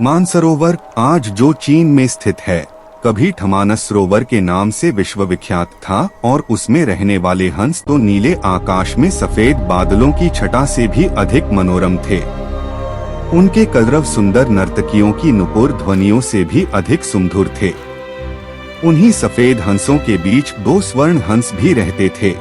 मानसरोवर आज जो चीन में स्थित है, कभी ठमानस सरोवर के नाम से विश्वविख्यात था और उसमें रहने वाले हंस तो नीले आकाश में सफेद बादलों की छटा से भी अधिक मनोरम थे। उनके कलरव सुंदर नर्तकियों की नुपुर ध्वनियों से भी अधिक सुमधुर थे। उन्हीं सफेद हंसों के बीच दो स्वर्ण हंस भी रहते थे।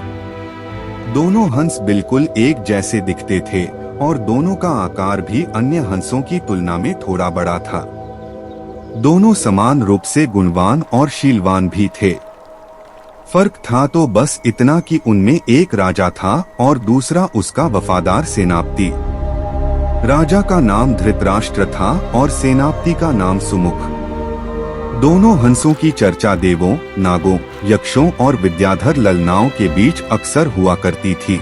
दोनों हंस बिल्कुल एक जैसे दिखते थे और दोनों का आकार भी अन्य हंसों की तुलना में थोड़ा बड़ा था। दोनों समान रूप से गुणवान और शीलवान भी थे। फर्क था तो बस इतना कि उनमें एक राजा था और दूसरा उसका वफादार सेनापति। राजा का नाम धृतराष्ट्र था और सेनापति का नाम सुमुख। दोनों हंसों की चर्चा देवों, नागों, यक्षों और विद्याधर ललनाओं के बीच अक्सर हुआ करती थी।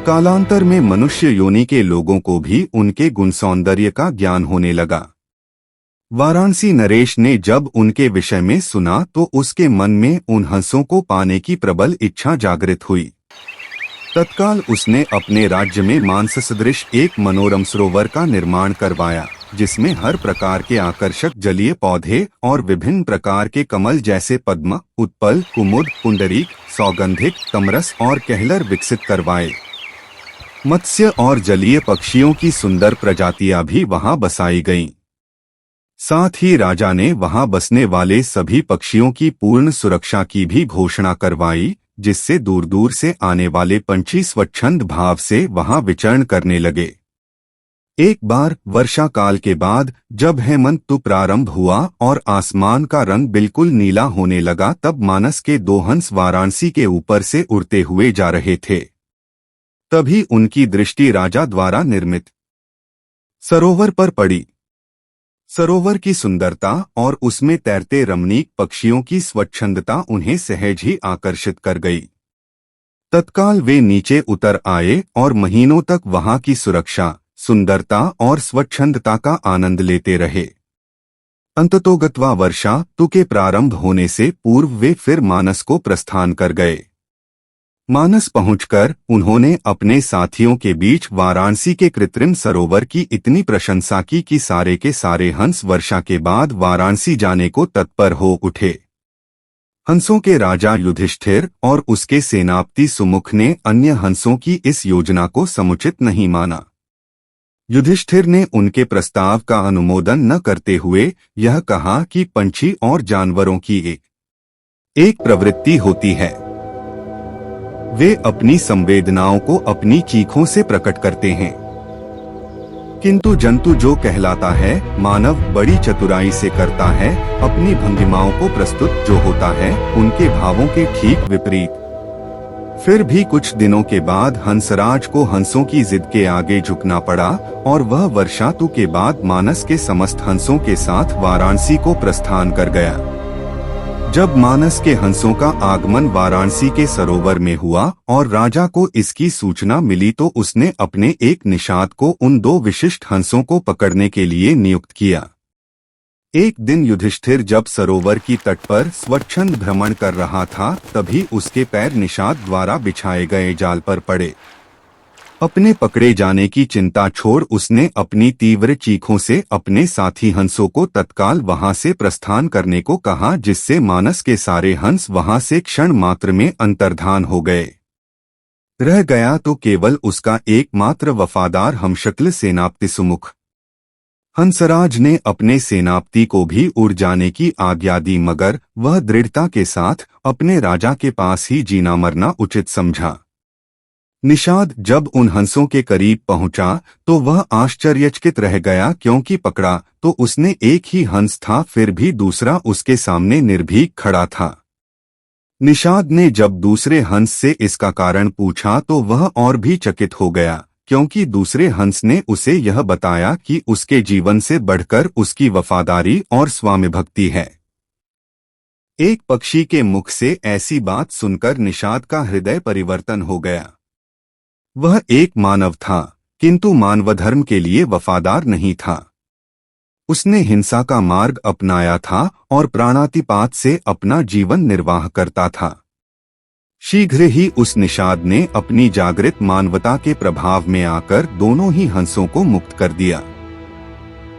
कालांतर में मनुष्य योनि के लोगों को भी उनके गुण सौंदर्य का ज्ञान होने लगा। वाराणसी नरेश ने जब उनके विषय में सुना तो उसके मन में उन हंसों को पाने की प्रबल इच्छा जागृत हुई। तत्काल उसने अपने राज्य में मानस सदृश एक मनोरम सरोवर का निर्माण करवाया, जिसमें हर प्रकार के आकर्षक जलीय पौधे और विभिन्न प्रकार के कमल जैसे पद्म, उत्पल, कुमुद, पुंडरीक, सौगंधिक, तमरस और कहलर विकसित करवाए। मत्स्य और जलीय पक्षियों की सुंदर प्रजातियां भी वहां बसाई गईं। साथ ही राजा ने वहां बसने वाले सभी पक्षियों की पूर्ण सुरक्षा की भी घोषणा करवाई, जिससे दूर दूर से आने वाले पंछी स्वच्छंद भाव से वहां विचरण करने लगे। एक बार वर्षा काल के बाद जब हेमंत ऋतु प्रारंभ हुआ और आसमान का रंग बिल्कुल नीला होने लगा, तब मानस के दो हंस वाराणसी के ऊपर से उड़ते हुए जा रहे थे। तभी उनकी दृष्टि राजा द्वारा निर्मित सरोवर पर पड़ी। सरोवर की सुंदरता और उसमें तैरते रमणीक पक्षियों की स्वच्छंदता उन्हें सहज ही आकर्षित कर गई। तत्काल वे नीचे उतर आए और महीनों तक वहां की सुरक्षा, सुंदरता और स्वच्छंदता का आनंद लेते रहे। अंततोगत्वा वर्षा ऋतु के प्रारंभ होने से पूर्व वे फिर मानस को प्रस्थान कर गए। मानस पहुंचकर उन्होंने अपने साथियों के बीच वाराणसी के कृत्रिम सरोवर की इतनी प्रशंसा की कि सारे के सारे हंस वर्षा के बाद वाराणसी जाने को तत्पर हो उठे। हंसों के राजा युधिष्ठिर और उसके सेनापति सुमुख ने अन्य हंसों की इस योजना को समुचित नहीं माना। युधिष्ठिर ने उनके प्रस्ताव का अनुमोदन न करते हुए यह कहा कि पंछी और जानवरों की एक प्रवृत्ति होती है, वे अपनी संवेदनाओं को अपनी चीखों से प्रकट करते हैं, किंतु जंतु जो कहलाता है मानव बड़ी चतुराई से करता है अपनी भंगिमाओं को प्रस्तुत जो होता है उनके भावों के ठीक विपरीत। फिर भी कुछ दिनों के बाद हंसराज को हंसों की जिद के आगे झुकना पड़ा और वह वर्षा ऋतु के बाद मानस के समस्त हंसों के साथ वाराणसी को प्रस्थान कर गया। जब मानस के हंसों का आगमन वाराणसी के सरोवर में हुआ और राजा को इसकी सूचना मिली तो उसने अपने एक निषाद को उन दो विशिष्ट हंसों को पकड़ने के लिए नियुक्त किया। एक दिन युधिष्ठिर जब सरोवर की तट पर स्वच्छंद भ्रमण कर रहा था, तभी उसके पैर निषाद द्वारा बिछाए गए जाल पर पड़े। अपने पकड़े जाने की चिंता छोड़ उसने अपनी तीव्र चीखों से अपने साथी हंसों को तत्काल वहां से प्रस्थान करने को कहा, जिससे मानस के सारे हंस वहां से क्षण मात्र में अंतर्धान हो गए। रह गया तो केवल उसका एकमात्र वफादार हमशक्ल सेनापति सुमुख। हंसराज ने अपने सेनापति को भी उड़ जाने की आज्ञा दी, मगर वह दृढ़ता के साथ अपने राजा के पास ही जीना मरना उचित समझा। निषाद जब उन हंसों के करीब पहुंचा तो वह आश्चर्यचकित रह गया, क्योंकि पकड़ा तो उसने एक ही हंस था, फिर भी दूसरा उसके सामने निर्भीक खड़ा था। निषाद ने जब दूसरे हंस से इसका कारण पूछा तो वह और भी चकित हो गया, क्योंकि दूसरे हंस ने उसे यह बताया कि उसके जीवन से बढ़कर उसकी वफादारी और स्वामी भक्ति है। एक पक्षी के मुख से ऐसी बात सुनकर निषाद का हृदय परिवर्तन हो गया। वह एक मानव था, किंतु मानवधर्म के लिए वफादार नहीं था। उसने हिंसा का मार्ग अपनाया था और प्राणातिपात से अपना जीवन निर्वाह करता था। शीघ्र ही उस निषाद ने अपनी जागृत मानवता के प्रभाव में आकर दोनों ही हंसों को मुक्त कर दिया।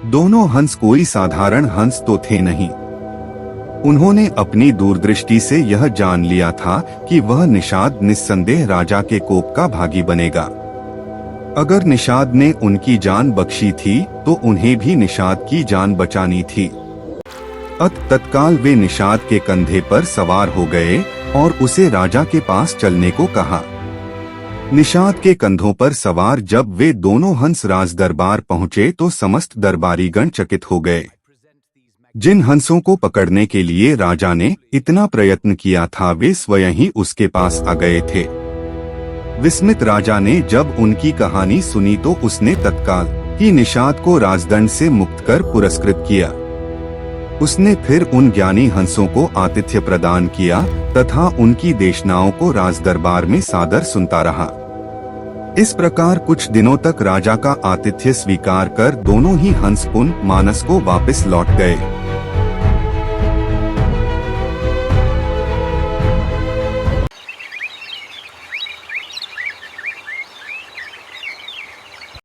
दोनों हंस कोई साधारण हंस तो थे नहीं। उन्होंने अपनी दूरदृष्टि से यह जान लिया था कि वह निषाद निस्संदेह राजा के कोप का भागी बनेगा। अगर निषाद ने उनकी जान बख्शी थी तो उन्हें भी निषाद की जान बचानी थी। तत्काल वे निषाद के कंधे पर सवार हो गए और उसे राजा के पास चलने को कहा। निषाद के कंधों पर सवार जब वे दोनों हंस राज दरबार पहुँचे तो समस्त दरबारीगण चकित हो गए। जिन हंसों को पकड़ने के लिए राजा ने इतना प्रयत्न किया था वे स्वयं ही उसके पास आ गए थे। विस्मित राजा ने जब उनकी कहानी सुनी तो उसने तत्काल ही निषाद को राजदंड से मुक्त कर पुरस्कृत किया। उसने फिर उन ज्ञानी हंसों को आतिथ्य प्रदान किया तथा उनकी देशनाओं को राजदरबार में सादर सुनता रहा। इस प्रकार कुछ दिनों तक राजा का आतिथ्य स्वीकार कर दोनों ही हंस पुन मानस को वापस लौट गए।